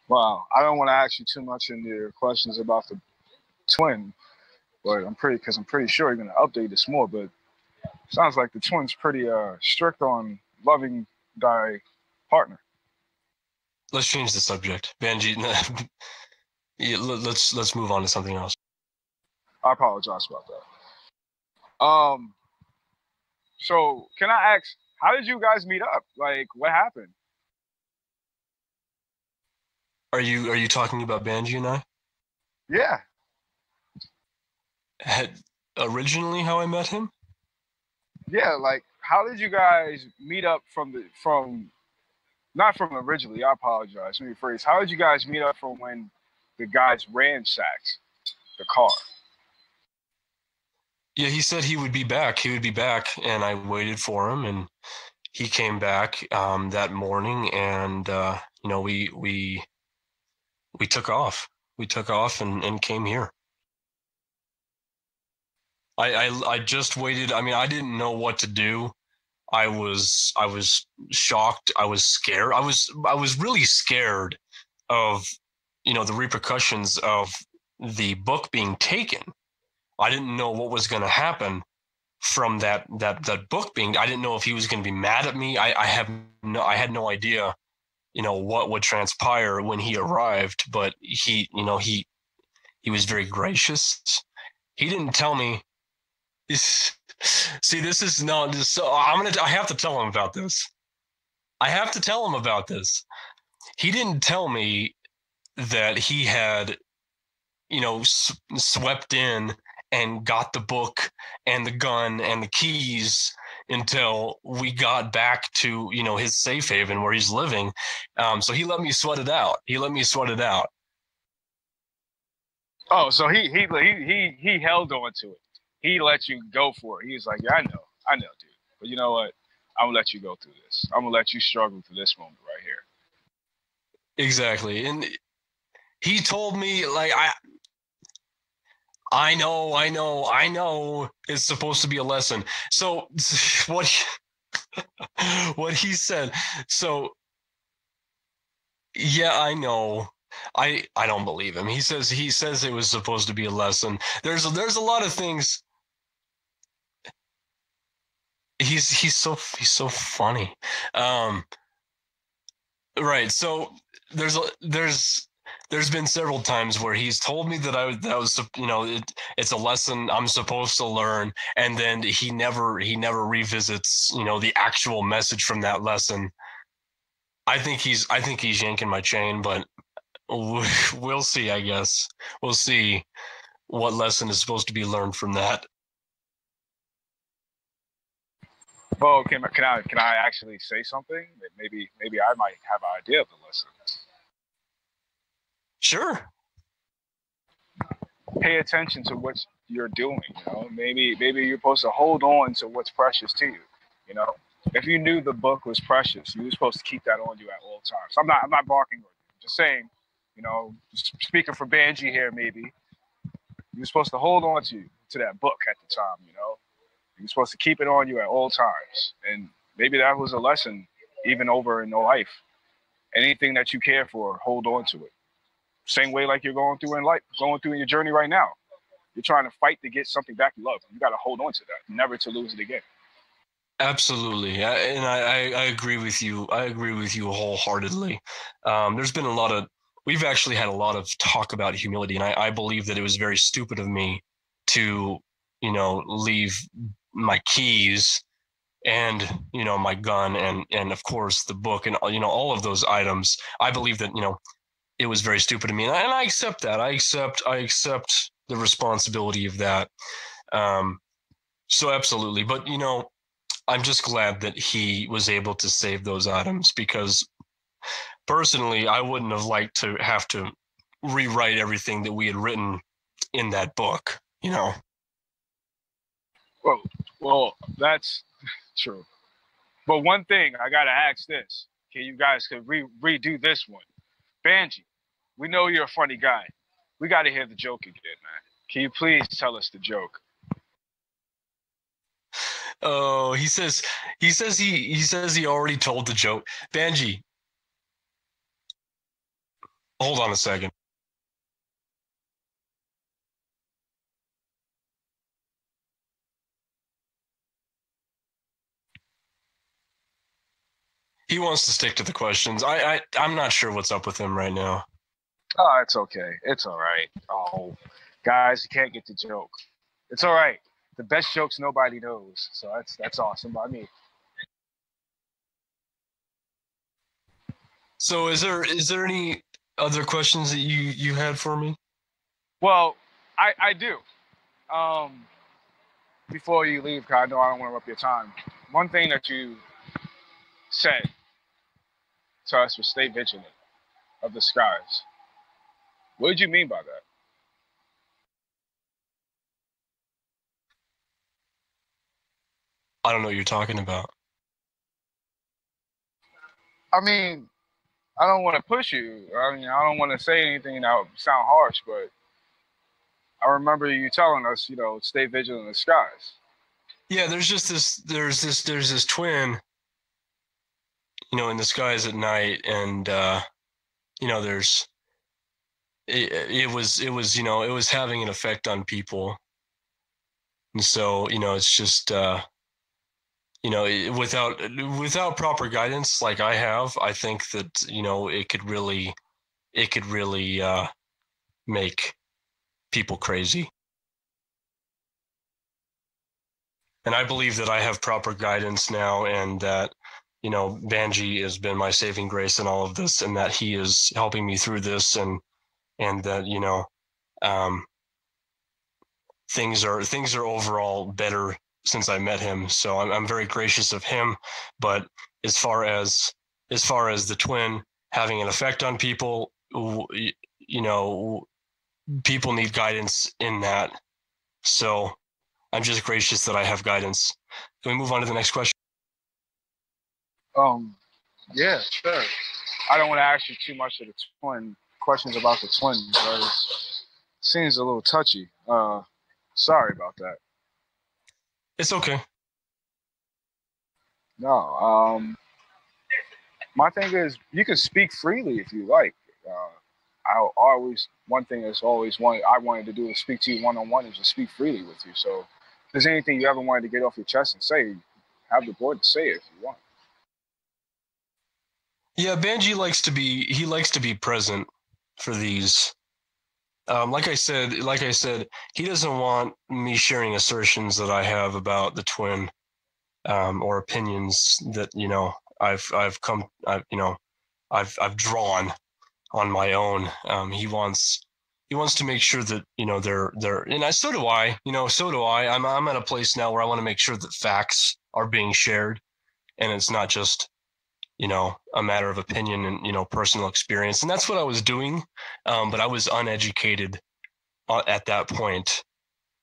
Wow, I don't want to ask you too much in your questions about the twin, but I'm pretty sure you're gonna update this more. But sounds like the twin's pretty strict on loving thy partner. Let's change the subject. Banji, yeah, let's move on to something else. I apologize about that. Um, so can I ask, how did you guys meet up? Like, what happened? Are you talking about Banji and I? Yeah, Had originally how I met him? yeah. Like, how did you guys meet up from not from originally? I apologize. Let me rephrase. How did you guys meet up from when the guys ransacked the car? Yeah, he said he would be back. He would be back, and I waited for him, and he came back that morning, and we took off. We took off and came here. I just waited. I mean, I didn't know what to do. I was shocked. I was scared. I was really scared of the repercussions of the book being taken. I didn't know what was going to happen from that book being. I didn't know if he was going to be mad at me. I had no idea what would transpire when he arrived, but he was very gracious. He didn't tell me. See, this is not so. I have to tell him about this. I have to tell him about this. He didn't tell me that he had swept in and got the book and the gun and the keys until we got back to his safe haven where he's living. So he let me sweat it out. He let me sweat it out. Oh, so he held on to it. He let you go for it. He was like, yeah, I know, dude. But you know what? I'm gonna let you go through this. I'm gonna let you struggle through this moment right here. Exactly. And he told me, like, I know it's supposed to be a lesson. So what what he said. So yeah, I know. I don't believe him. He says it was supposed to be a lesson. There's a lot of things. He's so funny. Um, right. So there's been several times where he's told me that was it's a lesson I'm supposed to learn, and then he never revisits the actual message from that lesson. I think he's yanking my chain, but we'll see. I guess we'll see what lesson is supposed to be learned from that. Oh, can I actually say something? Maybe I might have an idea of the lesson. Sure. Pay attention to what you're doing. Maybe you're supposed to hold on to what's precious to you. You know, if you knew the book was precious, you were supposed to keep that on you at all times. I'm not barking. I'm just saying. Speaking for Banji here, maybe you're supposed to hold on to that book at the time. You're supposed to keep it on you at all times, and maybe that was a lesson even over in life. Anything that you care for, hold on to it. Same way like you're going through in life, going through in your journey right now. You're trying to fight to get something back you love. You got to hold on to that, never to lose it again. Absolutely, and I agree with you. I agree with you wholeheartedly. There's been a lot of we've actually had a lot of talk about humility, and I believe that it was very stupid of me to leave my keys and my gun and of course the book and all of those items. I believe that it was very stupid of me, and I accept that. I accept the responsibility of that. Um, so absolutely, but I'm just glad that he was able to save those items because personally, I wouldn't have liked to have to rewrite everything that we had written in that book. Well, well, that's true. But one thing I gotta ask this: can you guys could redo this one? Banji, we know you're a funny guy. We got to hear the joke again, man. Can you please tell us the joke? Oh, he says he already told the joke. Banji, Hold on a second. He wants to stick to the questions. I'm not sure what's up with him right now. Oh, it's okay. It's all right. Oh, guys, you can't get the joke. It's all right. The best jokes nobody knows. So that's awesome by me. So is there any other questions that you had for me? Well, I do. Um, Before you leave, cause I know I don't want to interrupt your time. One thing that you said to us was stay vigilant of the skies. What did you mean by that? I don't know what you're talking about. I mean, I don't want to push you. I mean, I don't want to say anything that would sound harsh, but I remember you telling us, stay vigilant in the skies. Yeah, there's this twin, in the skies at night, and there's it was having an effect on people, and so it's just without proper guidance like I have, I think that it could really make people crazy. And I believe that I have proper guidance now, and that BANJI has been my saving grace in all of this, and that he is helping me through this, and that um, things are overall better since I met him. So I'm very gracious of him. But as far as the twin having an effect on people, people need guidance in that. So I'm just gracious that I have guidance. Can we move on to the next question? Yeah, sure. I don't want to ask you too much of the twin questions about the twin, but it seems a little touchy. Sorry about that. It's okay. No, my thing is you can speak freely if you like. One thing that's always I wanted to do is speak to you one on one and just speak freely with you. So if there's anything you ever wanted to get off your chest and say, have the board to say it if you want. Yeah, BANJI likes to be present for these. Like I said, he doesn't want me sharing assertions that I have about the twin, or opinions that I've drawn on my own. He wants to make sure that they're and so do I. So do I. I'm at a place now where I want to make sure that facts are being shared, and it's not just a matter of opinion and personal experience. And that's what I was doing, but I was uneducated at that point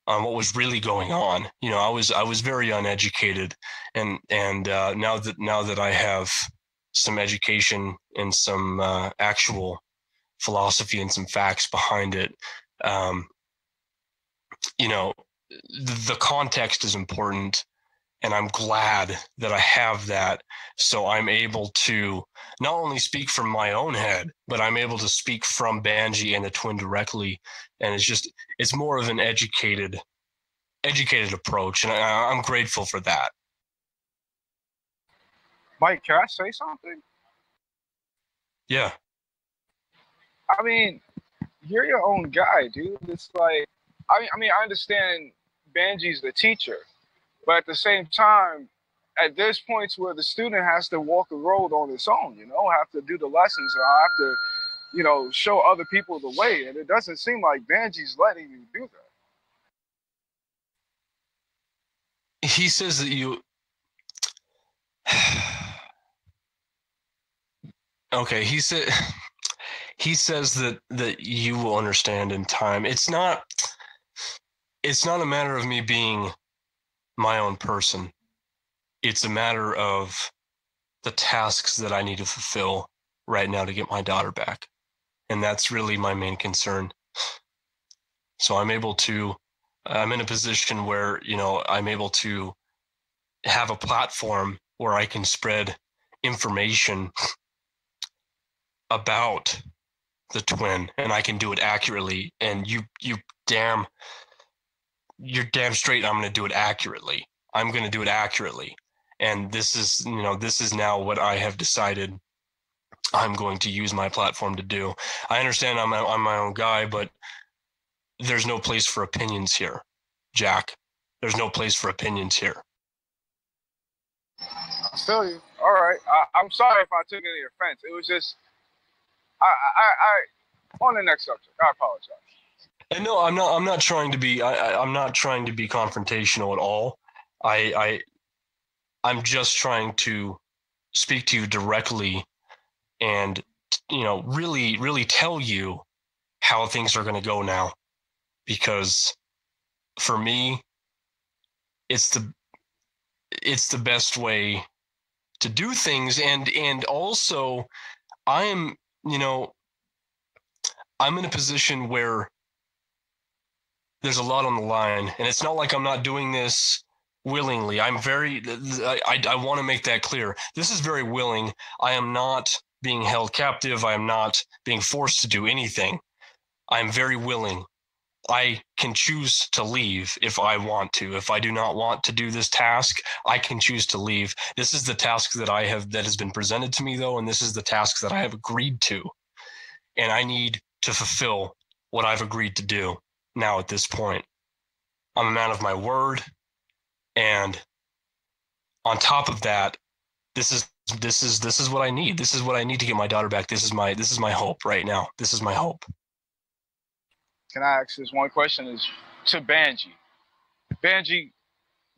on what was really going on. I was very uneducated, and now that I have some education and some actual philosophy and some facts behind it, um, the context is important, and I'm glad that I have that. So I'm able to not only speak from my own head, but I'm able to speak from BANJI and the twin directly. And it's more of an educated approach. And I'm grateful for that. Mike, can I say something? Yeah. I mean, you're your own guy, dude. It's like, I understand BANJI's the teacher, but at the same time, at this point where the student has to walk the road on its own, have to do the lessons, or have to, show other people the way. And it doesn't seem like BANJI's letting you do that. He says that you. Okay, he says that you will understand in time. It's not a matter of me being my own person. It's a matter of the tasks that I need to fulfill right now to get my daughter back. And that's really my main concern. So I'm in a position where, I'm able to have a platform where I can spread information about the twin, and I can do it accurately. And you're damn straight. I'm going to do it accurately. I'm going to do it accurately. And this is now what I have decided I'm going to use my platform to do. I understand I'm my own guy, but there's no place for opinions here, Jack. There's no place for opinions here. I feel you. All right. I'm sorry if I took any offense. It was just, on the next subject. I apologize. And no, I'm not trying to be. I'm not trying to be confrontational at all. I'm just trying to speak to you directly, and really tell you how things are going to go now. Because for me, it's the best way to do things, and also I'm in a position where there's a lot on the line, and it's not like I'm not doing this willingly. I want to make that clear. This is very willing. I am not being held captive. I am not being forced to do anything. I'm very willing. I can choose to leave if I want to. If I do not want to do this task, I can choose to leave. This is the task that has been presented to me, though, and this is the task that I have agreed to. And I need to fulfill what I've agreed to do now at this point. I'm a man of my word, and on top of that, this is what I need. This is what I need to get my daughter back. This is my hope right now. This is my hope. Can I ask this one question? Is to BANJI. BANJI,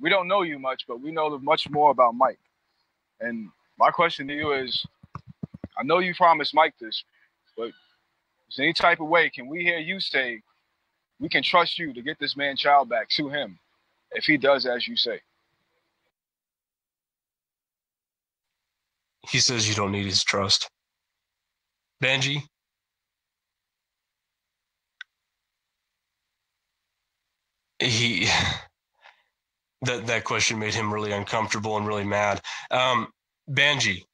we don't know you much, but we know much more about Mike. And my question to you is, I know you promised Mike this, but is there any type of way can we hear you say we can trust you to get this man's child back to him if he does as you say? He says you don't need his trust. BANJI, that question made him really uncomfortable and really mad. BANJI,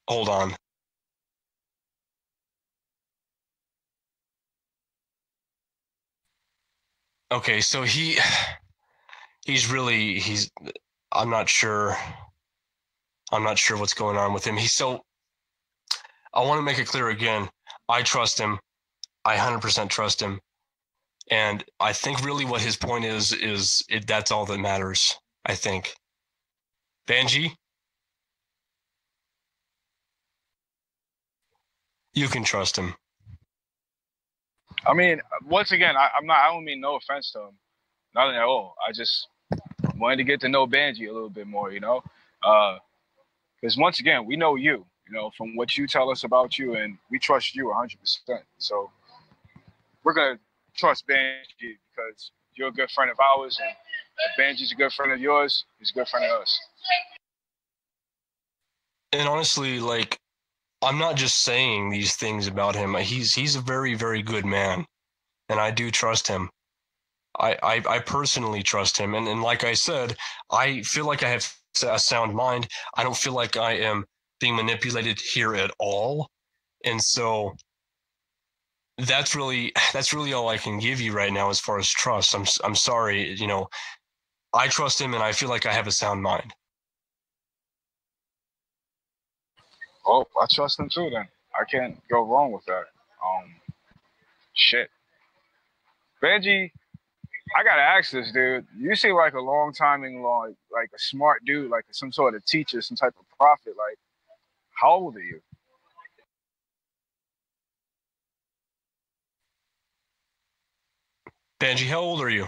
hold on. Okay, so I'm not sure what's going on with him. I want to make it clear again. I trust him. I 100% trust him. And I think really what his point is that's all that matters, I think. BANJI, you can trust him. I mean, once again, I don't mean no offense to him. Nothing at all. I just wanted to get to know BANJI a little bit more, because once again, we know you, from what you tell us about you, and we trust you 100%. So we're going to trust BANJI because you're a good friend of ours, and if BANJI's a good friend of yours, he's a good friend of us. And honestly, I'm not just saying these things about him. He's a very, very good man, and I do trust him. I personally trust him, and like I said, I feel like I have a sound mind. I don't feel like I am being manipulated here at all, and so that's really all I can give you right now as far as trust. I'm sorry, I trust him, and I feel like I have a sound mind. Oh, I trust him too. Then I can't go wrong with that. Shit, BANJI, I gotta ask this, dude. You seem like a like a smart dude, like some sort of teacher, some type of prophet. Like, how old are you? BANJI, how old are you?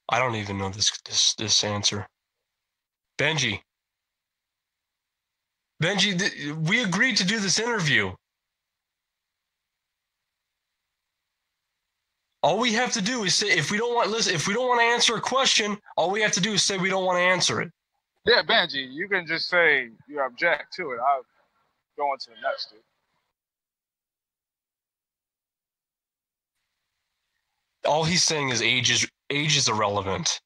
I don't even know this answer. BANJI, we agreed to do this interview. All we have to do is say if we don't want to answer a question, all we have to do is say we don't want to answer it. Yeah, BANJI, you can just say you object to it. I'll go on to the next, dude. All he's saying is age is irrelevant.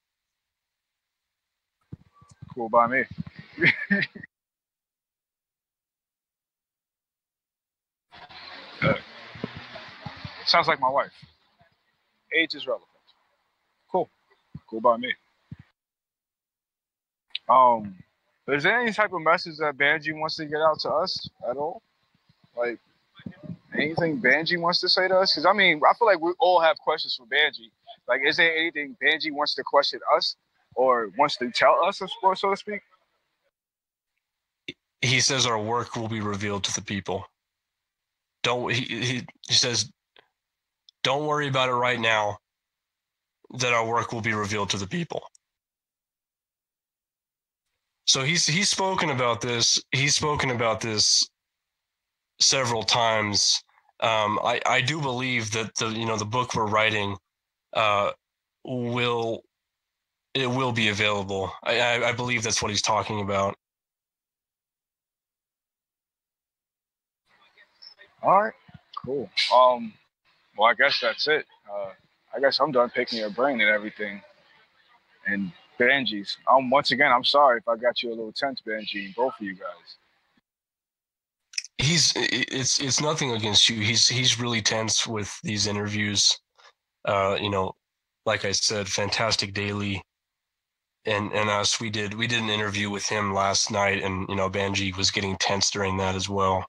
Cool by me. Good. Sounds like my wife. Age is relevant. Cool. Cool by me. Is there any type of message that BANJI wants to get out to us at all? Like anything BANJI wants to say to us? Because I mean, I feel like we all have questions for BANJI. Like, is there anything BANJI wants to question us or wants to tell us, so to speak? He says our work will be revealed to the people. He says, don't worry about it right now, that our work will be revealed to the people. So he's spoken about this. He's spoken about this several times. I do believe that the book we're writing will be available. I believe that's what he's talking about. All right, cool. Well, I guess that's it. I guess I'm done picking your brain and everything. And BANJI's. Once again, I'm sorry if I got you a little tense, BANJI, both of you guys. It's nothing against you. He's really tense with these interviews. Like I said, Fantastic Daily and us, we did an interview with him last night, and BANJI was getting tense during that as well.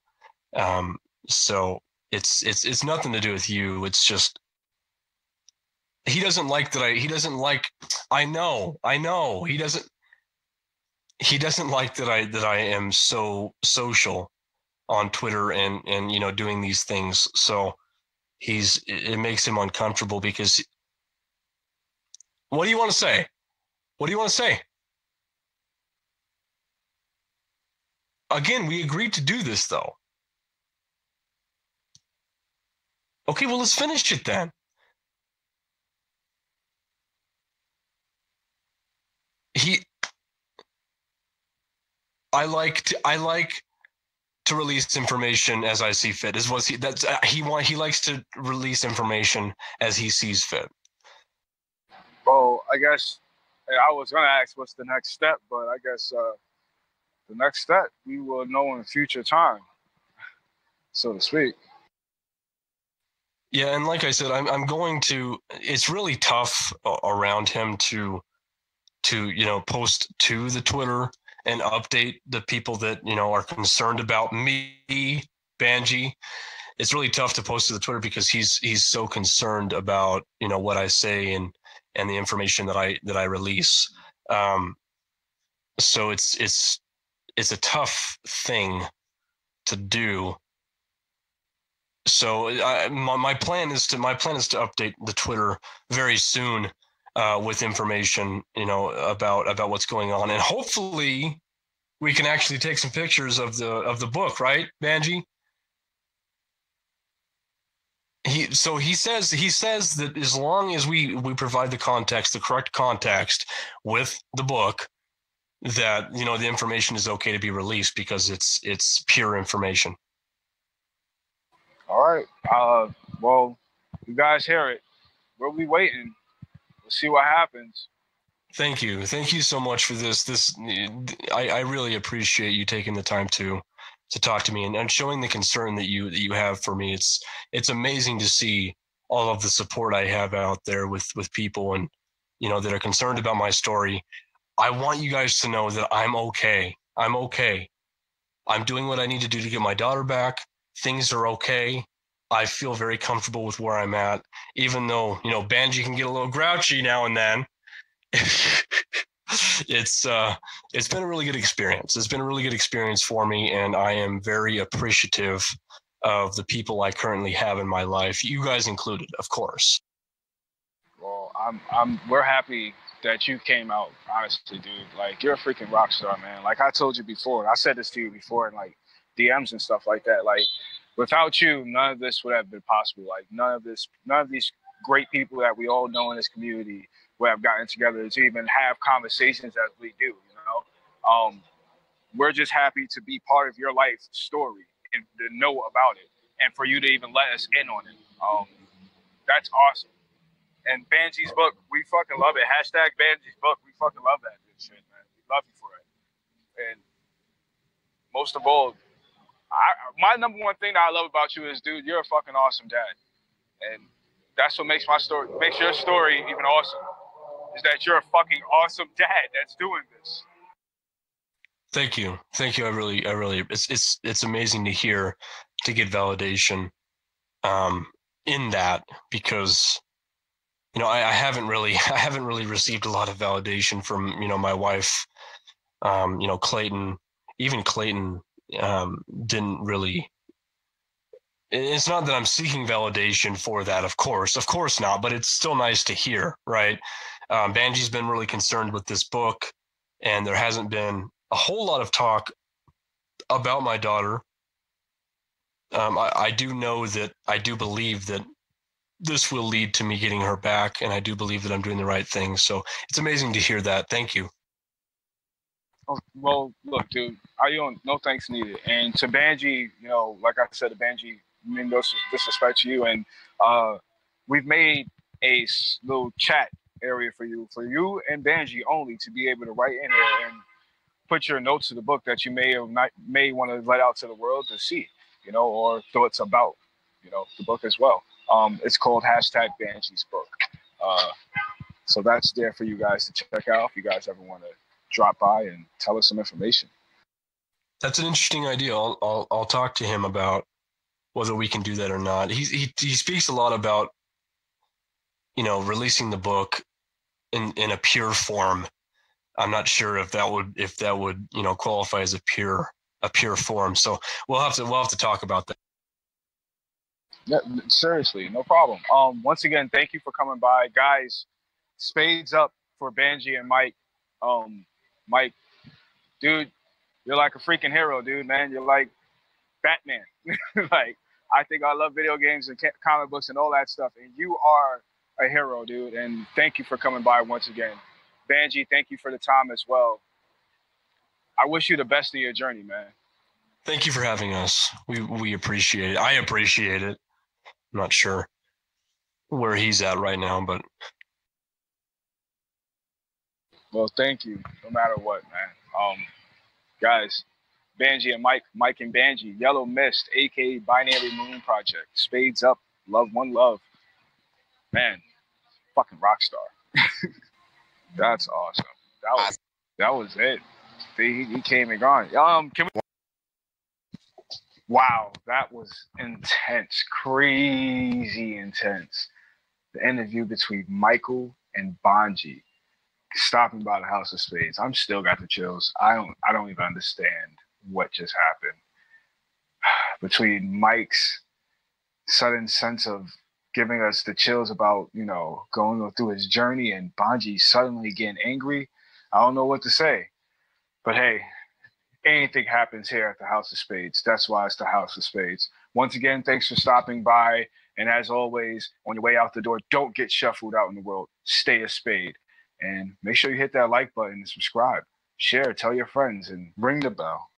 So it's nothing to do with you. It's just he doesn't like that I know he doesn't like that I am so social on Twitter and doing these things. So it makes him uncomfortable because what do you want to say? What do you want to say? Again, we agreed to do this though. Okay, well, let's finish it then. I like to release information as I see fit. He likes to release information as he sees fit. Well, I guess I was gonna ask what's the next step, but I guess the next step we will know in future time, so to speak. Yeah, and like I said, I'm going to. It's really tough around him to post to the Twitter and update the people that are concerned about me, BANJI. It's really tough to post to the Twitter because he's so concerned about what I say and the information that I release. So it's a tough thing to do. So my plan is to update the Twitter very soon with information about what's going on, and hopefully we can actually take some pictures of the book, right, BANJI? He says that as long as we provide the correct context with the book, that the information is okay to be released because it's pure information. All right. Well, you guys hear it. We'll be waiting. We'll see what happens. Thank you so much for this. I really appreciate you taking the time to talk to me and showing the concern that you have for me. It's amazing to see all of the support I have out there with people and that are concerned about my story. I want you guys to know that I'm okay. I'm okay. I'm doing what I need to do to get my daughter back. Things are okay. I feel very comfortable with where I'm at, even though BANJI can get a little grouchy now and then. It's been a really good experience. It's been a really good experience for me, and I am very appreciative of the people I currently have in my life, you guys included, of course. Well, we're happy that you came out, honestly, dude. Like, you're a freaking rock star, man. Like I told you before, and I said this to you before in like DMs and stuff like that. Like, without you, none of this would have been possible. Like, none of these great people that we all know in this community would have gotten together to even have conversations as we do, we're just happy to be part of your life story and to know about it, and for you to even let us in on it. That's awesome. And BANJI's book, we fucking love it. # BANJI's book, we fucking love that good shit, man. We love you for it. And most of all, my number one thing that I love about you is, dude, you're a fucking awesome dad. And that's what makes your story even awesome, is that you're a fucking awesome dad that's doing this. Thank you. Thank you. I really, it's amazing to hear, to get validation in that, because, you know, I haven't really received a lot of validation from, you know, my wife. You know, Clayton didn't really. It's not that I'm seeking validation for that, of course not, but it's still nice to hear, right? Banji's been really concerned with this book, and there hasn't been a whole lot of talk about my daughter. I do believe that this will lead to me getting her back, and I do believe that I'm doing the right thing. So it's amazing to hear that. Thank you. Oh, well, look, dude, no thanks needed. And to Banji, you know, like I said, to Banji, I mean, no disrespect to you. And we've made a little chat area for you and Banji only, to be able to write in there and put your notes to the book that you may want to let out to the world to see, you know, or thoughts about, you know, the book as well. It's called #Banji's book. So that's there for you guys to check out if you guys ever want to drop by and tell us some information. That's an interesting idea. I'll talk to him about whether we can do that or not. He speaks a lot about, you know, releasing the book in a pure form. I'm not sure if that would you know, qualify as a pure form. So we'll have to talk about that. Yeah, seriously, no problem. Once again, thank you for coming by, guys. Spades up for Banji and Mike. Mike, dude, you're like a freaking hero, dude, man. You're like Batman. Like, I think I love video games and comic books and all that stuff, and you are a hero, dude. And thank you for coming by once again. Banji, thank you for the time as well. I wish you the best of your journey, man. Thank you for having us. We appreciate it. I appreciate it. I'm not sure where he's at right now, but well, thank you. No matter what, man. Guys, Banji and Mike and Banji, Yellow Mist, aka Binary Moon Project, Spades Up, Love One Love. Man, fucking rock star. That's awesome. That was it. He came and gone. Wow, that was intense, crazy intense. The interview between Michael and Banji, stopping by the House of Spades. I'm still got the chills. I don't even understand what just happened. Between Mike's sudden sense of giving us the chills about, you know, going through his journey, and Banji suddenly getting angry, I don't know what to say. But hey, anything happens here at the House of Spades. That's why it's the House of Spades. Once again, thanks for stopping by. And as always, on your way out the door, don't get shuffled out in the world. Stay a spade. And make sure you hit that like button and subscribe. Share, tell your friends, and ring the bell.